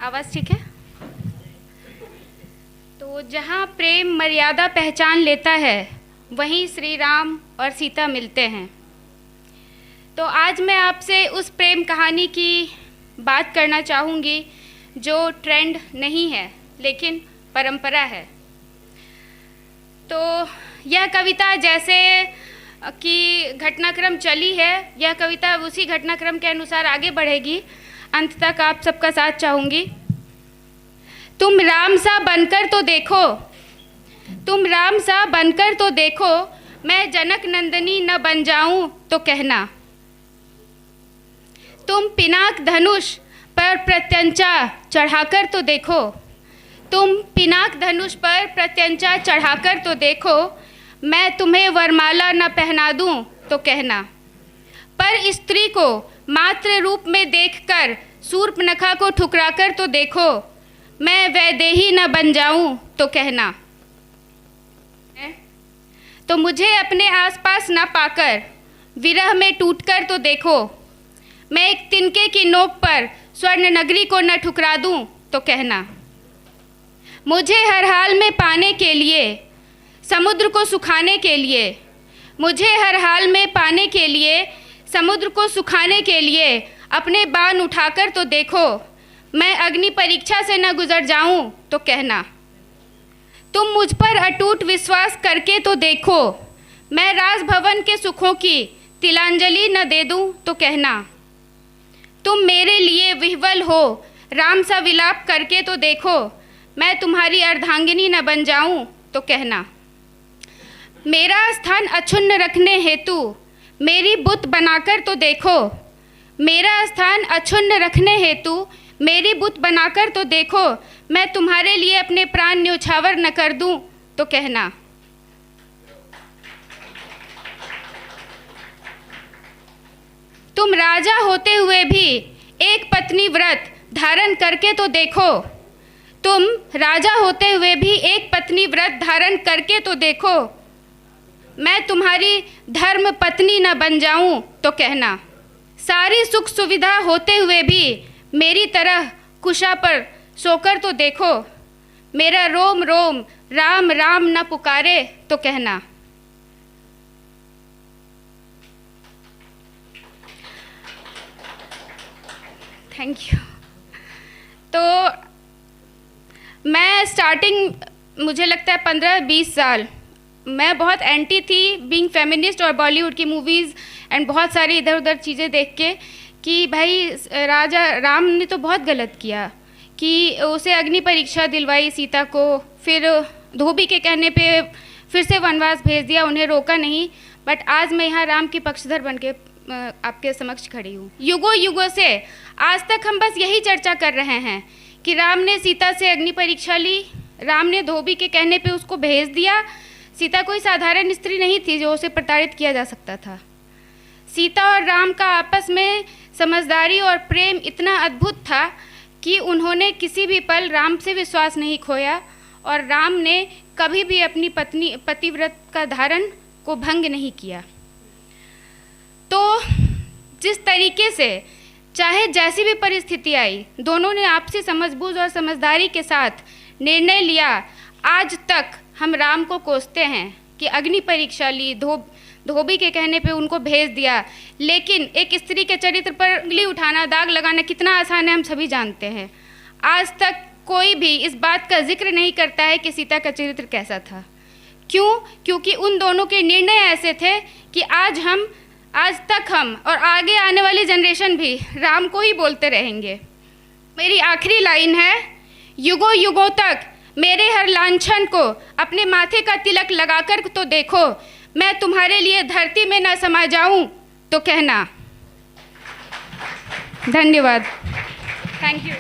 आवाज़ ठीक है? तो जहाँ प्रेम मर्यादा पहचान लेता है वहीं श्री राम और सीता मिलते हैं। तो आज मैं आपसे उस प्रेम कहानी की बात करना चाहूँगी जो ट्रेंड नहीं है लेकिन परंपरा है। तो यह कविता जैसे कि घटनाक्रम चली है, यह कविता उसी घटनाक्रम के अनुसार आगे बढ़ेगी। अंत तक आप सबका साथ चाहूँगी। तुम राम सा बनकर तो देखो, तुम राम सा बनकर तो देखो, मैं जनक नंदिनी न बन जाऊं तो कहना। तुम पिनाक धनुष पर प्रत्यंचा चढ़ाकर तो देखो, तुम पिनाक धनुष पर प्रत्यंचा चढ़ाकर तो देखो, मैं तुम्हें वरमाला न पहना दूं तो कहना। पर स्त्री को मात्र रूप में देखकर शूर्पणखा को ठुकराकर तो देखो, मैं वैदेही न बन जाऊं तो कहना। तो मुझे अपने आसपास न पाकर विरह में टूटकर तो देखो, मैं एक तिनके की नोक पर स्वर्ण नगरी को न ठुकरा दूं तो कहना। मुझे हर हाल में पाने के लिए, समुद्र को सुखाने के लिए, मुझे हर हाल में पाने के लिए, समुद्र को सुखाने के लिए अपने बाण उठाकर तो देखो, मैं अग्नि परीक्षा से न गुजर जाऊं तो कहना। तुम मुझ पर अटूट विश्वास करके तो देखो, मैं राजभवन के सुखों की तिलांजलि न दे दूं तो कहना। तुम मेरे लिए विह्वल हो राम सा विलाप करके तो देखो, मैं तुम्हारी अर्धांगिनी न बन जाऊं तो कहना। मेरा स्थान अक्षुण्ण रखने हेतु मेरी बुत बनाकर तो देखो, मेरा स्थान अक्षुण्ण रखने हेतु मेरी बुत बनाकर तो देखो, मैं तुम्हारे लिए अपने प्राण न्योछावर न कर दूं तो कहना। तुम राजा होते हुए भी एक पत्नी व्रत धारण करके तो देखो, तुम राजा होते हुए भी एक पत्नी व्रत धारण करके तो देखो, मैं तुम्हारी धर्म पत्नी न बन जाऊं तो कहना। सारी सुख सुविधा होते हुए भी मेरी तरह कुशा पर सोकर तो देखो, मेरा रोम रोम राम राम न पुकारे तो कहना। Thank you. तो मैं स्टार्टिंग मुझे लगता है 15-20 साल मैं बहुत एंटी थी बीइंग फेमिनिस्ट और बॉलीवुड की मूवीज़ एंड बहुत सारी इधर उधर चीज़ें देख के कि भाई राजा राम ने तो बहुत गलत किया कि उसे अग्नि परीक्षा दिलवाई सीता को, फिर धोबी के कहने पे फिर से वनवास भेज दिया, उन्हें रोका नहीं। बट आज मैं यहाँ राम की पक्षधर बन के आपके समक्ष खड़ी हूँ। युगों युगों से आज तक हम बस यही चर्चा कर रहे हैं कि राम ने सीता से अग्नि परीक्षा ली, राम ने धोबी के कहने पे उसको भेज दिया। सीता कोई साधारण स्त्री नहीं थी जो उसे प्रताड़ित किया जा सकता था। सीता और राम का आपस में समझदारी और प्रेम इतना अद्भुत था कि उन्होंने किसी भी पल राम से विश्वास नहीं खोया और राम ने कभी भी अपनी पत्नी पतिव्रत का धारण को भंग नहीं किया। तो जिस तरीके से चाहे जैसी भी परिस्थिति आई, दोनों ने आपसी समझबूझ और समझदारी के साथ निर्णय लिया। आज तक हम राम को कोसते हैं कि अग्नि परीक्षा ली, धोबी के कहने पे उनको भेज दिया, लेकिन एक स्त्री के चरित्र पर उंगली उठाना, दाग लगाना कितना आसान है हम सभी जानते हैं। आज तक कोई भी इस बात का जिक्र नहीं करता है कि सीता का चरित्र कैसा था। क्यों? क्योंकि उन दोनों के निर्णय ऐसे थे कि आज तक हम और आगे आने वाली जनरेशन भी राम को ही बोलते रहेंगे। मेरी आखिरी लाइन है, युगों युगों तक मेरे हर लांछन को अपने माथे का तिलक लगाकर तो देखो, मैं तुम्हारे लिए धरती में न समा जाऊं तो कहना। धन्यवाद। Thank you.